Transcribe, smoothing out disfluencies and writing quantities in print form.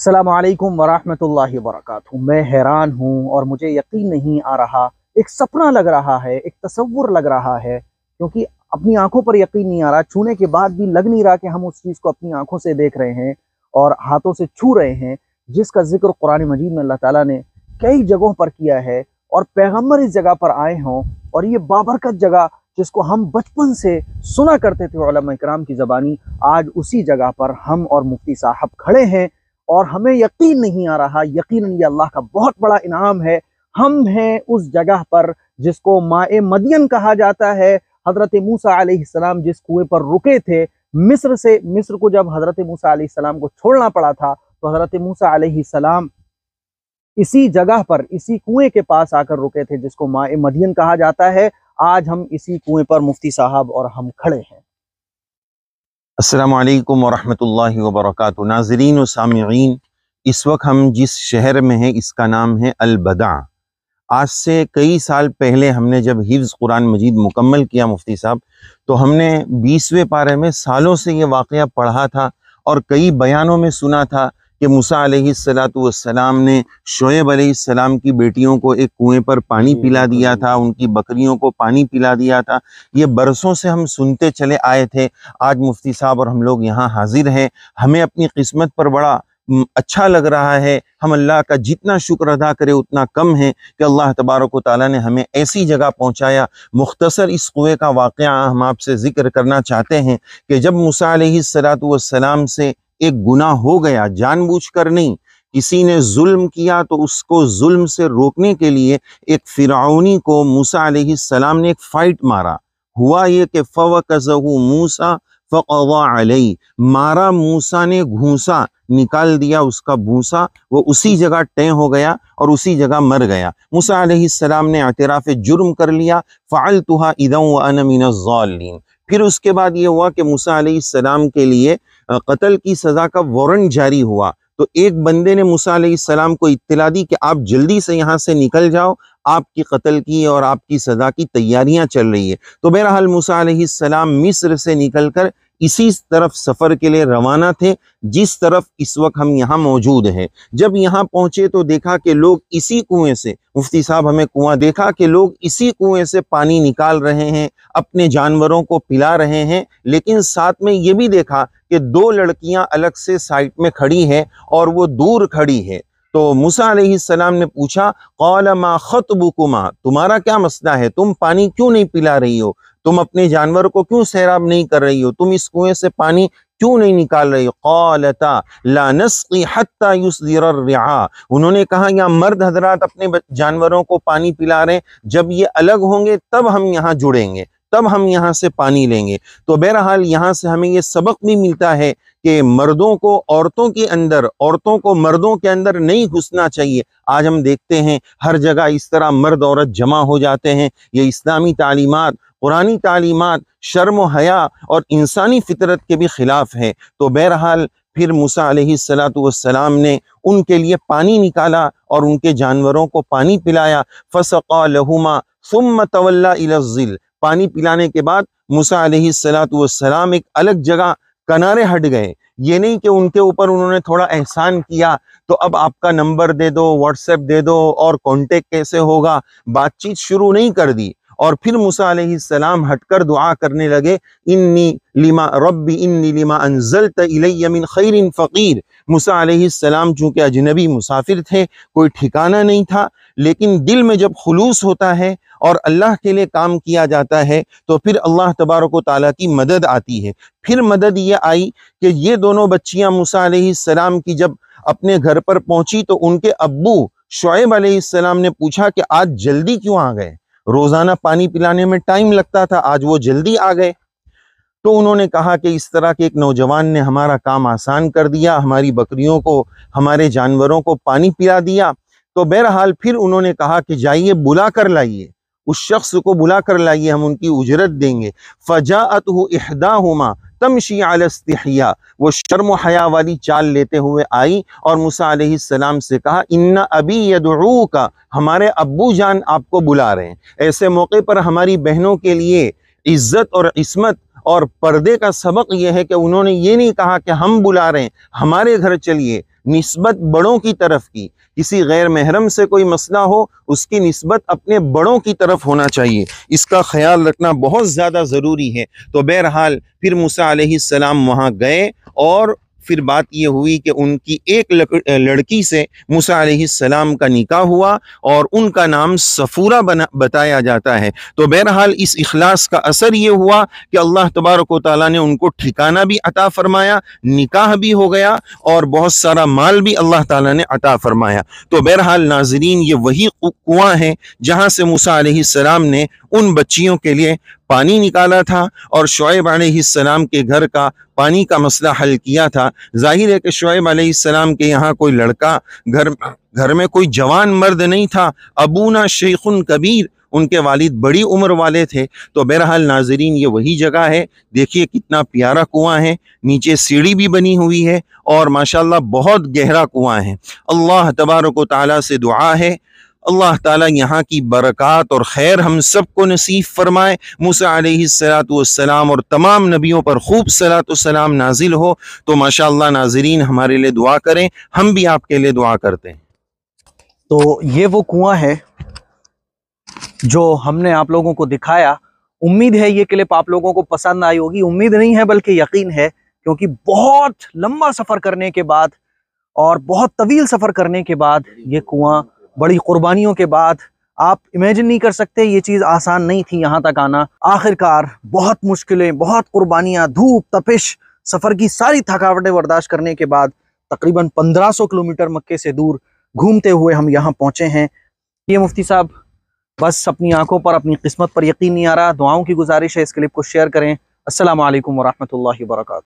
अस्सलाम वालेकुम वरहमतुल्लाहि वबरकातुहू। मैं हैरान हूँ और मुझे यकीन नहीं आ रहा, एक सपना लग रहा है, एक तसव्वुर लग रहा है, क्योंकि अपनी आंखों पर यकीन नहीं आ रहा। छूने के बाद भी लग नहीं रहा कि हम उस चीज़ को अपनी आंखों से देख रहे हैं और हाथों से छू रहे हैं, जिसका जिक्र कुरान मजीद में अल्लाह ताला ने कई जगहों पर किया है और पैगम्बर इस जगह पर आए हों। और ये बाबरकत जगह जिसको हम बचपन से सुना करते थे उलमा इकराम की ज़बानी, आज उसी जगह पर हम और मुफ्ती साहब खड़े हैं और हमें यकीन नहीं आ रहा। यकीनन ये अल्लाह का बहुत बड़ा इनाम है। हम हैं उस जगह पर जिसको माए मदियन कहा जाता है। हज़रत मूसा अलैहिस्सलाम जिस कुएं पर रुके थे, मिस्र को जब हज़रत मूसा अलैहिस्सलाम को छोड़ना पड़ा था, तो हज़रत मूसा अलैहिस्सलाम इसी जगह पर, इसी कुएं के पास आकर रुके थे जिसको माए मदियन कहा जाता है। आज हम इसी कुएं पर मुफ्ती साहब और हम खड़े हैं। अस्सलामु अलैकुम वरहमतुल्लाहि वबरकातुहू। नाज़रीन और सामिईन, इस वक्त हम जिस शहर में हैं इसका नाम है अल-बदा। आज से कई साल पहले हमने जब हिफ्ज़ कुरान मजीद मुकम्मल किया मुफ्ती साहब, तो हमने 20वें पारे में सालों से ये वाक़या पढ़ा था और कई बयानों में सुना था कि मूसा अलैहिस्सलातु वस्सलाम ने शुएब अलैहिस्सलाम की बेटियों को एक कुएं पर पानी पिला दिया था, उनकी बकरियों को पानी पिला दिया था। ये बरसों से हम सुनते चले आए थे। आज मुफ्ती साहब और हम लोग यहाँ हाजिर हैं। हमें अपनी किस्मत पर बड़ा अच्छा लग रहा है। हम अल्लाह का जितना शुक्र अदा करें उतना कम है कि अल्लाह तबारक व तआला ने हमें ऐसी जगह पहुँचाया। मुख्तसर इस कुएं का वाक़या हम आपसे ज़िक्र करना चाहते हैं कि जब मूसा अलैहिस्सलातु वस्सलाम से एक गुनाह हो गया, जानबूझकर नहीं, किसी ने जुल्म किया, तो उसको जुल्म से रोकने के लिए एक फिरौनी को मूसा अलैहिस्सलाम ने एक फाइट मारा। हुआ ये कि फवकज़हु मूसा फ़क़ज़ा अलैहि, मारा मूसा ने घूंसा, निकाल दिया उसका भूसा, वो उसी जगह टें हो गया और उसी जगह मर गया। मूसा अलैहिस्सलाम ने एतराफ़ जुर्म कर लिया, फ़अलतुहा इज़ा व अना मिनज़्ज़ालिमीन। फिर उसके बाद ये हुआ कि मूसा अलैहिस्सलाम के लिए कत्ल की सज़ा का वारंट जारी हुआ। तो एक बंदे ने मूसा अलैहिस्सलाम को इत्तला दी कि आप जल्दी से यहाँ से निकल जाओ, आपकी कत्ल की और आपकी सज़ा की तैयारियां चल रही है। तो बहरहाल मूसा अलैहिस्सलाम मिस्र से निकलकर इसी तरफ सफ़र के लिए रवाना थे जिस तरफ इस वक्त हम यहाँ मौजूद हैं। जब यहाँ पहुँचे तो देखा कि लोग इसी कुएं से, मुफ्ती साहब हमें कुआं देखा कि लोग इसी कुएं से पानी निकाल रहे हैं, अपने जानवरों को पिला रहे हैं। लेकिन साथ में ये भी देखा कि दो लड़कियां अलग से साइड में खड़ी हैं और वो दूर खड़ी है। तो मूसा अलैहिस्सलाम ने पूछा, क़ाल मा ख़त्बुकुमा, तुम्हारा क्या मसला है, तुम पानी क्यों नहीं पिला रही हो, तुम अपने जानवर को क्यों सैराब नहीं कर रही हो, तुम इस कुएं से पानी क्यों नहीं निकाल रही हो। क़ालता ला नस्क़ी हत्ता युस्दिर रिआ, उन्होंने कहा यहाँ मर्द हजरात अपने जानवरों को पानी पिला रहे हैं, जब ये अलग होंगे तब हम यहाँ जुड़ेंगे, तब हम यहाँ से पानी लेंगे। तो बहरहाल यहाँ से हमें ये सबक भी मिलता है कि मर्दों को औरतों के अंदर, औरतों को मर्दों के अंदर नहीं घुसना चाहिए। आज हम देखते हैं हर जगह इस तरह मर्द औरत जमा हो जाते हैं। ये इस्लामी तालीमात, कुरानी तालीमात शर्म व हया और इंसानी फितरत के भी खिलाफ है। तो बहरहाल फिर मूसा अलैहिस्सलातु वस्सलाम ने उनके लिए पानी निकाला और उनके जानवरों को पानी पिलाया। फसक़ा लहुमा सुम्मा तवल्ला इला ज़िल, पानी पिलाने के बाद मूसा अलैहिस्सलातु वस्सलाम एक अलग जगह किनारे हट गए। ये नहीं कि उनके ऊपर उन्होंने थोड़ा एहसान किया तो अब आपका नंबर दे दो, व्हाट्सएप दे दो और कांटेक्ट कैसे होगा, बातचीत शुरू नहीं कर दी। और फिर मूसा अलैहिस्सलाम हटकर दुआ करने लगे, इन्नी लिमा अंज़लत इलैया मिन खैरिन फ़क़ीर। मूसा अलैहिस्सलाम चूँकि अजनबी मुसाफिर थे, कोई ठिकाना नहीं था, लेकिन दिल में जब खुलूस होता है और अल्लाह के लिए काम किया जाता है तो फिर अल्लाह तबारक व तआला की मदद आती है। फिर मदद ये आई कि ये दोनों बच्चियां मूसा अलैहिस्सलाम की जब अपने घर पर पहुंची तो उनके अब्बू शुएब अलैहिस्सलाम ने पूछा कि आज जल्दी क्यों आ गए, रोजाना पानी पिलाने में टाइम लगता था, आज वो जल्दी आ गए। तो उन्होंने कहा कि इस तरह के एक नौजवान ने हमारा काम आसान कर दिया, हमारी बकरियों को, हमारे जानवरों को पानी पिला दिया। तो बहरहाल फिर उन्होंने कहा कि जाइए बुला कर लाइए, उस शख्स को बुला कर लाइए, हम उनकी उजरत देंगे। फजाअतहु इहदाहुमा तमशी अला इस्तिहया, वो शर्म व हया वाली चाल लेते हुए आई और मूसा अलैहिस्सलाम से कहा, इन्ना अबी यदऊका, हमारे अब्बू जान आपको बुला रहे हैं। ऐसे मौके पर हमारी बहनों के लिए इज्जत और इस्मत और पर्दे का सबक यह है कि उन्होंने ये नहीं कहा कि हम बुला रहे हैं, हमारे घर चलिए, نسبت بڑوں کی طرف کی، کسی غیر محرم سے کوئی مسئلہ ہو اس کی نسبت اپنے بڑوں کی طرف ہونا چاہیے، اس کا خیال رکھنا بہت زیادہ ضروری ہے۔ تو بہرحال پھر موسیٰ علیہ السلام وہاں گئے اور پھر بات یہ ہوئی کہ ان کی ایک لڑکی سے موسیٰ علیہ السلام کا نکاح ہوا اور ان کا نام صفورہ بتایا جاتا ہے۔ تو بہرحال اس اخلاص کا اثر یہ ہوا کہ اللہ تبارک و تعالیٰ نے ان کو ٹھکانہ بھی عطا فرمایا، نکاح بھی ہو گیا اور بہت سارا مال بھی اللہ تعالیٰ نے عطا فرمایا۔ تو بہرحال ناظرین، یہ وہی کنواں ہے جہاں سے موسیٰ علیہ السلام نے ان بچیوں کے لیے پانی نکالا تھا اور شعیب علیہ السلام کے گھر کا پانی کا مسئلہ حل کیا تھا۔ ظاہر ہے کہ شعیب علیہ السلام کے یہاں کوئی لڑکا، گھر میں کوئی جوان مرد نہیں تھا، ابونا شیخ کبیر، ان کے والد بڑی عمر والے تھے۔ تو بہرحال ناظرین، یہ وہی جگہ ہے، دیکھیے کتنا پیارا کنواں ہے، نیچے سیڑھی بھی بنی ہوئی ہے اور ماشاءاللہ بہت گہرا کنواں ہے۔ اللہ تبارک و تعالیٰ سے دعا ہے اللہ تعالیٰ یہاں کی برکات اور خیر ہم سب کو نصیب فرمائے، موسیٰ علیہ السلام اور تمام نبیوں پر خوب صلاۃ والسلام نازل ہو۔ تو ماشاءاللہ ناظرین، ہمارے لیے دعا کریں، ہم بھی آپ کے لیے دعا کرتے ہیں۔ تو یہ وہ کنواں ہے جو ہم نے آپ لوگوں کو دکھایا۔ امید ہے یہ کلپ آپ لوگوں کو پسند آئی ہوگی، امید نہیں ہے بلکہ یقین ہے، کیونکہ بہت لمبا سفر کرنے کے بعد اور بہت طویل سفر کرنے کے بعد یہ کنواں، بڑی قربانیوں کے بعد، آپ امیجن نہیں کر سکتے، یہ چیز آسان نہیں تھی یہاں تک آنا۔ آخر کار بہت مشکلیں، بہت قربانیاں، دھوپ، تپش، سفر کی ساری تھکاوٹیں برداشت کرنے کے بعد تقریباً 1500 کلومیٹر مکے سے دور گھومتے ہوئے ہم یہاں پہنچے ہیں۔ یہ مفتی صاحب، بس اپنی آنکھوں پر، اپنی قسمت پر یقین نہیں آ رہا، دعاؤں کی گزارش ہے، اس کلپ کو شیئر کریں۔ السلام علیکم ورحمۃ اللہ وبرکاتہ۔